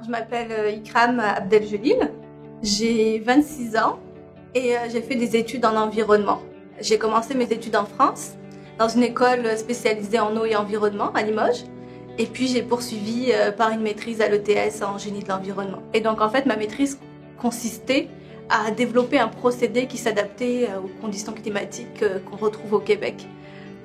Je m'appelle Ikram Abdeljelil, j'ai 26 ans et j'ai fait des études en environnement. J'ai commencé mes études en France, dans une école spécialisée en eau et environnement à Limoges. Et puis j'ai poursuivi par une maîtrise à l'ETS en génie de l'environnement. Et donc en fait ma maîtrise consistait à développer un procédé qui s'adaptait aux conditions climatiques qu'on retrouve au Québec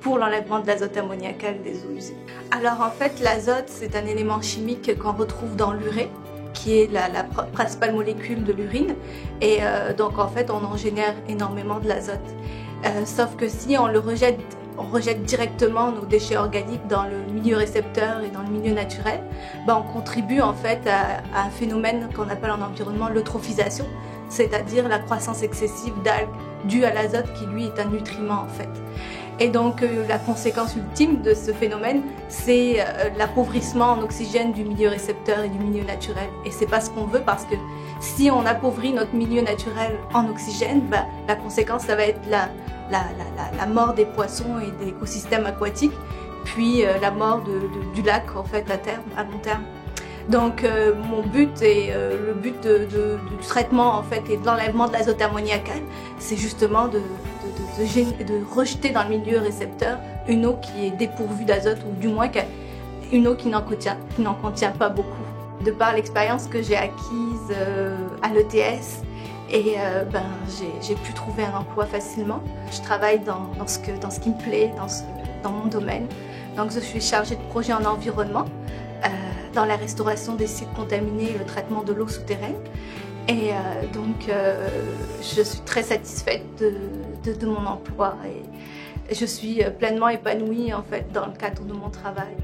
pour l'enlèvement de l'azote ammoniacal des eaux usées. Alors en fait l'azote c'est un élément chimique qu'on retrouve dans l'urée, qui est la principale molécule de l'urine, et donc en fait on en génère énormément de l'azote. Sauf que si on rejette directement nos déchets organiques dans le milieu récepteur et dans le milieu naturel, on contribue en fait à un phénomène qu'on appelle en environnement l'eutrophisation, c'est-à-dire la croissance excessive d'algues due à l'azote qui lui est un nutriment en fait. Et donc la conséquence ultime de ce phénomène, c'est l'appauvrissement en oxygène du milieu récepteur et du milieu naturel. Et c'est pas ce qu'on veut, parce que si on appauvrit notre milieu naturel en oxygène, la conséquence ça va être la mort des poissons et des écosystèmes aquatiques, puis la mort du lac en fait à long terme. Donc mon but et le but du traitement en fait et de l'enlèvement de l'azote ammoniacal, c'est justement de rejeter dans le milieu récepteur une eau qui est dépourvue d'azote, ou du moins une eau qui n'en contient pas beaucoup. De par l'expérience que j'ai acquise à l'ETS, et j'ai pu trouver un emploi facilement. Je travaille dans ce qui me plaît, dans mon domaine. Donc je suis chargée de projet en environnement, dans la restauration des sites contaminés et le traitement de l'eau souterraine. Et donc je suis très satisfaite de mon emploi, et je suis pleinement épanouie en fait dans le cadre de mon travail.